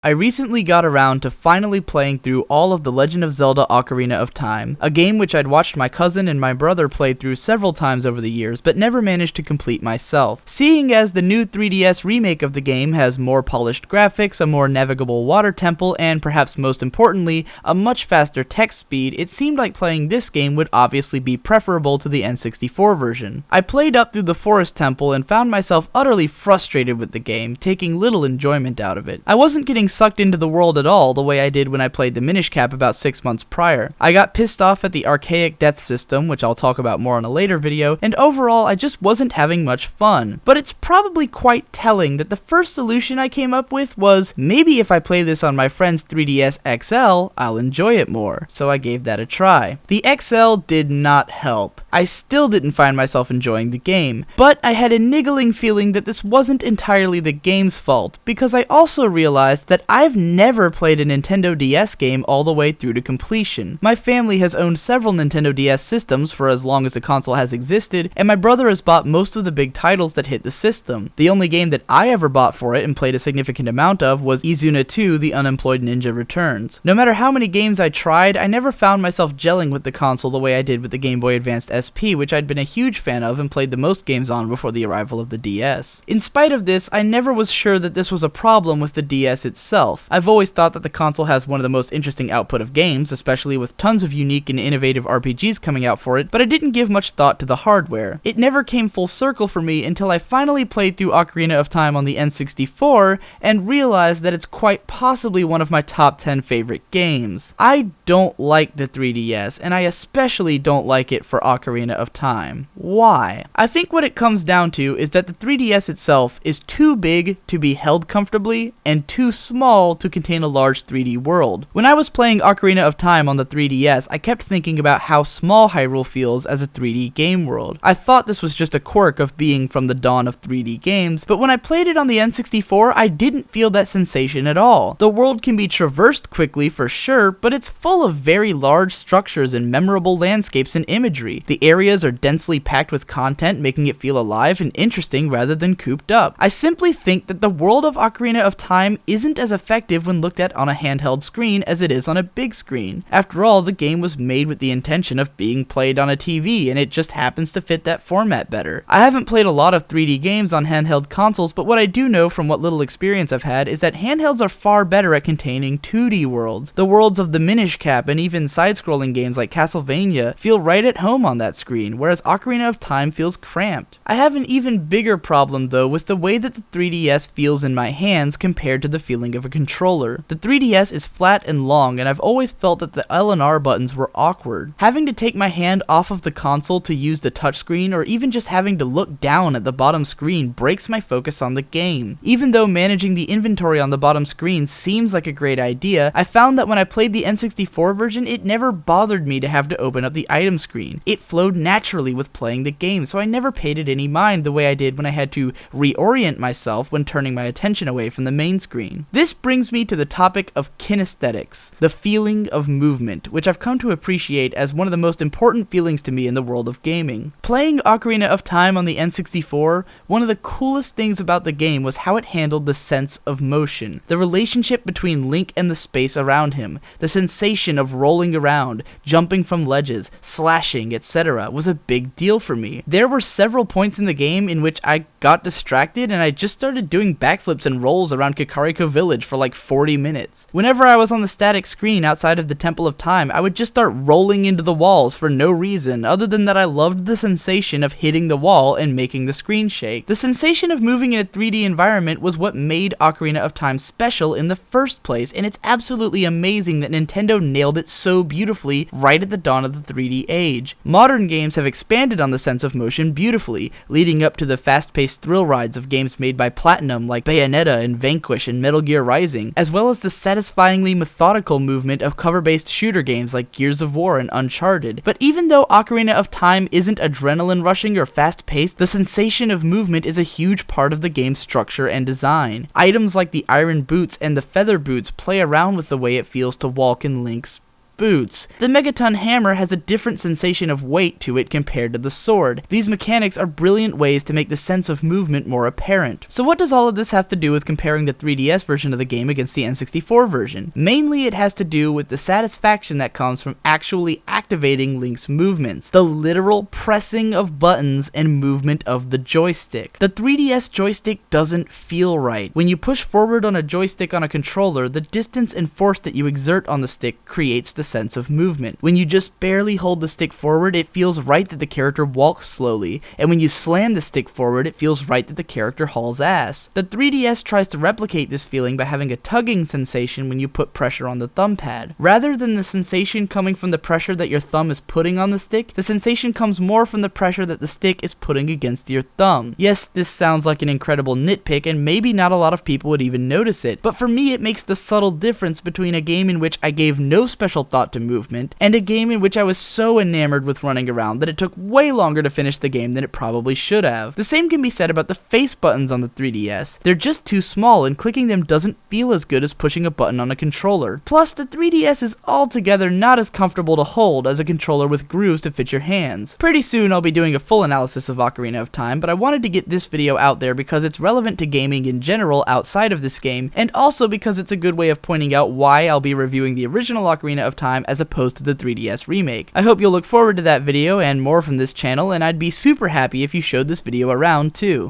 I recently got around to finally playing through all of The Legend of Zelda Ocarina of Time, a game which I'd watched my cousin and my brother play through several times over the years, but never managed to complete myself. Seeing as the new 3DS remake of the game has more polished graphics, a more navigable water temple, and perhaps most importantly, a much faster text speed, it seemed like playing this game would obviously be preferable to the N64 version. I played up through the Forest Temple and found myself utterly frustrated with the game, taking little enjoyment out of it. I wasn't getting sucked into the world at all the way I did when I played the Minish Cap about 6 months prior. I got pissed off at the archaic death system, which I'll talk about more in a later video, and overall I just wasn't having much fun. But it's probably quite telling that the first solution I came up with was, maybe if I play this on my friend's 3DS XL, I'll enjoy it more. So I gave that a try. The XL did not help. I still didn't find myself enjoying the game, but I had a niggling feeling that this wasn't entirely the game's fault, because I also realized that I've never played a Nintendo DS game all the way through to completion. My family has owned several Nintendo DS systems for as long as the console has existed, and my brother has bought most of the big titles that hit the system. The only game that I ever bought for it and played a significant amount of was Izuna 2: The Unemployed Ninja Returns. No matter how many games I tried, I never found myself gelling with the console the way I did with the Game Boy Advanced SP, which I'd been a huge fan of and played the most games on before the arrival of the DS. In spite of this, I never was sure that this was a problem with the DS itself. I've always thought that the console has one of the most interesting output of games, especially with tons of unique and innovative RPGs coming out for it, but I didn't give much thought to the hardware. It never came full circle for me until I finally played through Ocarina of Time on the N64 and realized that it's quite possibly one of my top 10 favorite games. I don't like the 3DS, and I especially don't like it for Ocarina of Time. Why? I think what it comes down to is that the 3DS itself is too big to be held comfortably and too small to contain a large 3D world. When I was playing Ocarina of Time on the 3DS, I kept thinking about how small Hyrule feels as a 3D game world. I thought this was just a quirk of being from the dawn of 3D games, but when I played it on the N64, I didn't feel that sensation at all. The world can be traversed quickly for sure, but it's full of very large structures and memorable landscapes and imagery. The areas are densely packed with content, making it feel alive and interesting rather than cooped up. I simply think that the world of Ocarina of Time isn't as effective when looked at on a handheld screen as it is on a big screen. After all, the game was made with the intention of being played on a TV, and it just happens to fit that format better. I haven't played a lot of 3D games on handheld consoles, but what I do know from what little experience I've had is that handhelds are far better at containing 2D worlds. The worlds of the Minish Cap and even side-scrolling games like Castlevania feel right at home on that screen, whereas Ocarina of Time feels cramped. I have an even bigger problem though with the way that the 3DS feels in my hands compared to the feeling of a controller. The 3DS is flat and long, and I've always felt that the L and R buttons were awkward. Having to take my hand off of the console to use the touchscreen, or even just having to look down at the bottom screen, breaks my focus on the game. Even though managing the inventory on the bottom screen seems like a great idea, I found that when I played the N64 version, it never bothered me to have to open up the item screen. It flowed naturally with playing the game, so I never paid it any mind the way I did when I had to reorient myself when turning my attention away from the main screen. This brings me to the topic of kinesthetics, the feeling of movement, which I've come to appreciate as one of the most important feelings to me in the world of gaming. Playing Ocarina of Time on the N64, one of the coolest things about the game was how it handled the sense of motion, the relationship between Link and the space around him, the sensation of rolling around, jumping from ledges, slashing, etc. was a big deal for me. There were several points in the game in which I got distracted and I just started doing backflips and rolls around Kakariko Village for like 40 minutes. Whenever I was on the static screen outside of the Temple of Time, I would just start rolling into the walls for no reason, other than that I loved the sensation of hitting the wall and making the screen shake. The sensation of moving in a 3D environment was what made Ocarina of Time special in the first place, and it's absolutely amazing that Nintendo nailed it so beautifully right at the dawn of the 3D age. Modern games have expanded on the sense of motion beautifully, leading up to the fast-paced thrill rides of games made by Platinum like Bayonetta and Vanquish and Metal Gear Rising, as well as the satisfyingly methodical movement of cover-based shooter games like Gears of War and Uncharted. But even though Ocarina of Time isn't adrenaline-rushing or fast-paced, the sensation of movement is a huge part of the game's structure and design. Items like the iron boots and the feather boots play around with the way it feels to walk in Link's boots. The Megaton hammer has a different sensation of weight to it compared to the sword. These mechanics are brilliant ways to make the sense of movement more apparent. So what does all of this have to do with comparing the 3DS version of the game against the N64 version? Mainly it has to do with the satisfaction that comes from actually activating Link's movements, the literal pressing of buttons and movement of the joystick. The 3DS joystick doesn't feel right. When you push forward on a joystick on a controller, the distance and force that you exert on the stick creates the sense of movement. When you just barely hold the stick forward, it feels right that the character walks slowly, and when you slam the stick forward, it feels right that the character hauls ass. The 3DS tries to replicate this feeling by having a tugging sensation when you put pressure on the thumb pad. Rather than the sensation coming from the pressure that your thumb is putting on the stick, the sensation comes more from the pressure that the stick is putting against your thumb. Yes, this sounds like an incredible nitpick, and maybe not a lot of people would even notice it, but for me it makes the subtle difference between a game in which I gave no special thought to movement, and a game in which I was so enamored with running around that it took way longer to finish the game than it probably should have. The same can be said about the face buttons on the 3DS. They're just too small, and clicking them doesn't feel as good as pushing a button on a controller. Plus, the 3DS is altogether not as comfortable to hold as a controller with grooves to fit your hands. Pretty soon I'll be doing a full analysis of Ocarina of Time, but I wanted to get this video out there because it's relevant to gaming in general outside of this game, and also because it's a good way of pointing out why I'll be reviewing the original Ocarina of Time as opposed to the 3DS remake. I hope you'll look forward to that video and more from this channel, and I'd be super happy if you showed this video around too.